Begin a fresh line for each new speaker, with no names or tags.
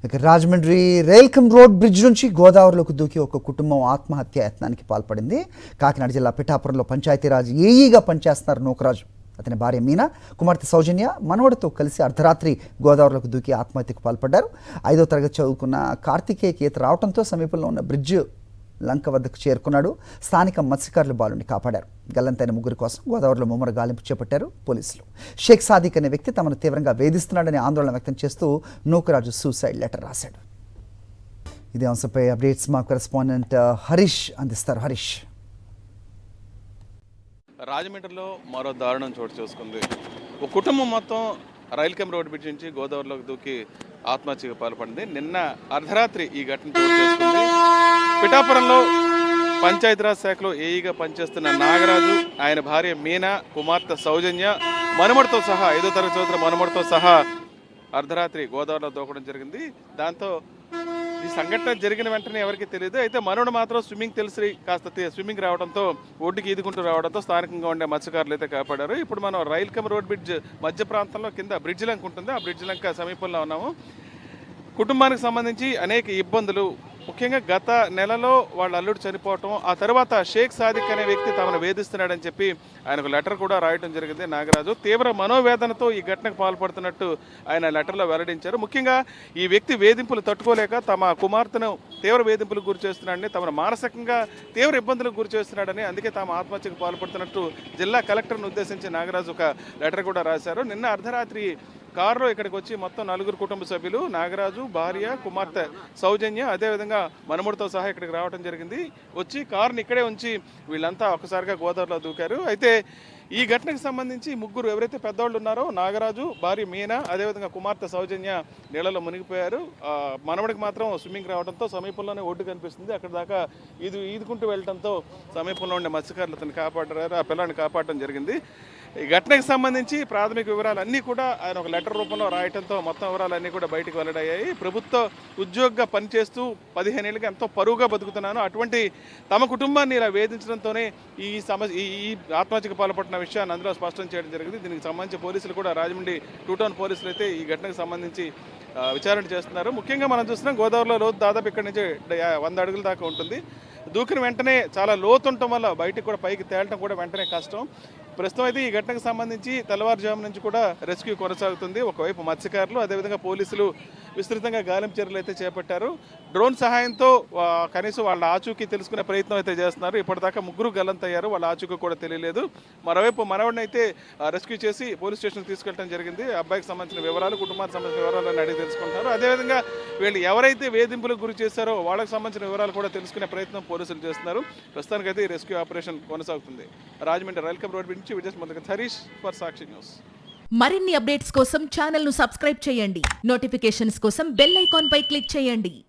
Rajahmundry rail cum road bridge నుంచి గోదావరిలోకి దూకి ఒక కుటుంబం ఆత్మహత్య యత్నానికి పాల్పడింది. కాకినాడ జిల్లా పిఠాపురంలో పంచాయతీరాజ్ ఏఈగా పనిచేస్తున్నారు నూకరాజు. అతని భార్య మీనా, కుమార్తె సౌజన్య మనవడితో కలిసి అర్ధరాత్రి గోదావరిలోకి దూకి ఆత్మహత్యకు పాల్పడ్డారు. 5వ తరగతి చదువుకున్న కార్తికేయకి ఈత రావడంతో సమీపంలో ఉన్న బ్రిడ్జ్ లంక వద్దకు చేరుకున్నాడు. స్థానిక మత్స్యకారులు బాలుని కాపాడారు. గల్లంతైన ముగ్గురి కోసం గోదావరిలో ముమ్మర గాలింపు చేపట్టారు పోలీసులు. షేక్ సాదిక్ అనే వ్యక్తి తమను తీవ్రంగా వేధిస్తున్నాడని ఆందోళన వ్యక్తం చేస్తూ నూకరాజు సూసైడ్ లెటర్ రాశాడు. ఇదే అంశంపై అప్డేట్స్ మా కరెస్పాండెంట్ హరీష్ అందిస్తారు. హరీష్,
రాజమండ్రిలో మరో దారుణం చోటు చేసుకుంది. ఒక కుటుంబం మొత్తం రైల్కమ్ రోడ్ బ్రిడ్జ్ నుంచి గోదావరిలోకి దూకి ఆత్మహత్యకు పాల్పడింది. నిన్న అర్ధరాత్రి ఈ ఘటన చోటు చేసుకుంది. పిఠాపురంలో పంచాయతీరాజ్ శాఖలో ఏఈగా పనిచేస్తున్న నాగరాజు, ఆయన భార్య మీనా, కుమార్తె సౌజన్య మనమడితో సహా 5వ తరగతి చదువుతున్న మనమడితో సహా అర్ధరాత్రి గోదావరిలో దూకడం జరిగింది. దాంతో ఈ సంఘటన జరిగిన వెంటనే ఎవరికి తెలియదు. అయితే మనోడు మాత్రం స్విమ్మింగ్ తెలిసి కాస్త స్విమ్మింగ్ రావడంతో ఒడ్డుకి ఈదుకుంటూ రావడంతో స్థానికంగా ఉండే మత్స్యకారులు అయితే కాపాడారు. ఇప్పుడు మనం రైల్కమ్ రోడ్ బ్రిడ్జ్ మధ్య ప్రాంతంలో కింద బ్రిడ్జ్ లంక ఉంటుంది. ఆ బ్రిడ్జ్ లంక సమీపంలో ఉన్నాము. కుటుంబానికి సంబంధించి అనేక ఇబ్బందులు, ముఖ్యంగా గత నెలలో వాళ్ళ అల్లుడు చనిపోవటం, ఆ తర్వాత షేక్ సాదిక్ అనే వ్యక్తి తమను వేధిస్తున్నాడని చెప్పి ఆయనకు లెటర్ కూడా రాయటం జరిగింది. నాగరాజు తీవ్ర మనోవేదనతో ఈ ఘటనకు పాల్పడుతున్నట్టు ఆయన లెటర్లో వెల్లడించారు. ముఖ్యంగా ఈ వ్యక్తి వేధింపులు తట్టుకోలేక తమ కుమార్తెను తీవ్ర వేధింపులకు గురి చేస్తున్నాడని, తమను మానసికంగా తీవ్ర ఇబ్బందులకు గురి చేస్తున్నాడని, అందుకే తాము ఆత్మహత్యకు పాల్పడుతున్నట్టు జిల్లా కలెక్టర్ను ఉద్దేశించి నాగరాజు ఒక లెటర్ కూడా రాశారు. నిన్న అర్ధరాత్రి కారులో ఇక్కడికి వచ్చి మొత్తం 4 కుటుంబ సభ్యులు, నాగరాజు, భార్య, కుమార్తె సౌజన్య, అదేవిధంగా మనముడితో సహా ఇక్కడికి రావడం జరిగింది. వచ్చి కారుని ఇక్కడే ఉంచి వీళ్ళంతా ఒక్కసారిగా గోదావరిలో దూకారు. అయితే ఈ ఘటనకు సంబంధించి ముగ్గురు ఎవరైతే పెద్దవాళ్ళు ఉన్నారో, నాగరాజు, భార్య మీనా, అదేవిధంగా కుమార్తె సౌజన్య నీళ్ళలో మునిగిపోయారు. మనవడికి మాత్రం స్విమ్మింగ్ రావడంతో సమీపంలోనే ఒడ్డు కనిపిస్తుంది. అక్కడ దాకా ఈదుకుంటూ వెళ్ళడంతో సమీపంలో ఉండే మత్స్యకారులు అతను కాపాడారు, ఆ పిల్లాన్ని కాపాడడం జరిగింది. ఈ ఘటనకు సంబంధించి ప్రాథమిక వివరాలన్నీ కూడా ఆయన ఒక లెటర్ రూపంలో రాయడంతో మొత్తం వివరాలన్నీ కూడా బయటకు వెల్లడయ్యాయి. ప్రభుత్వ ఉద్యోగిగా పనిచేస్తూ 15 ఏళ్ళుగా ఎంతో పరువుగా బతుకుతున్నాను, అటువంటి తమ కుటుంబాన్ని ఇలా వేధించడంతోనే ఈ ఆత్మహత్యకు పాల్పడిన విషయాన్ని అందులో స్పష్టం చేయడం జరిగింది. దీనికి సంబంధించి పోలీసులు కూడా రాజమండ్రి 2 టౌన్ పోలీసులు అయితే ఈ ఘటనకు సంబంధించి విచారణ చేస్తున్నారు. ముఖ్యంగా మనం చూస్తున్నాం గోదావరిలో లోతు దాదాపు ఇక్కడి నుంచి 100 అడుగుల దాకా ఉంటుంది. దూకిన వెంటనే చాలా లోతు ఉండటం వల్ల బయటికి కూడా పైకి తేలటం కూడా వెంటనే కష్టం. ప్రస్తుతం అయితే ఈ ఘటనకు సంబంధించి తెల్లవారుజాము నుంచి కూడా రెస్క్యూ కొనసాగుతుంది. ఒకవైపు మత్స్యకారులు, అదేవిధంగా పోలీసులు విస్తృతంగా గాలింపు చర్యలు అయితే చేపట్టారు. డ్రోన్ సహాయంతో కనీసం వాళ్ళ ఆచూకీ తెలుసుకునే ప్రయత్నం అయితే చేస్తున్నారు. ఇప్పటిదాకా ముగ్గురు గల్లంతయ్యారు, వాళ్ళ ఆచూకీ కూడా తెలియలేదు. మరోవైపు మనవడిని అయితే రెస్క్యూ చేసి పోలీస్ స్టేషన్కి తీసుకెళ్ళడం జరిగింది. అబ్బాయికి సంబంధించిన వివరాలు, కుటుంబానికి సంబంధించిన వివరాలను అడిగి తెలుసుకుంటారు. అదేవిధంగా వీళ్ళు ఎవరైతే వేధింపులకు గురి చేశారో వాళ్ళకి సంబంధించిన వివరాలు కూడా తెలుసుకునే ప్రయత్నం పోలీసులు చేస్తున్నారు. ప్రస్తుతానికైతే ఈ రెస్క్యూ ఆపరేషన్ కొనసాగుతుంది. రాజమండ్రి రైల్కమ్ రోడ్ నుంచి హరీష్ ఫర్ సాక్షి న్యూస్.
మరిన్ని అప్డేట్స్ కోసం ఛానల్ ను సబ్స్క్రైబ్ చేయండి. నోటిఫికేషన్స్ కోసం బెల్ ఐకాన్ పై క్లిక్ చేయండి.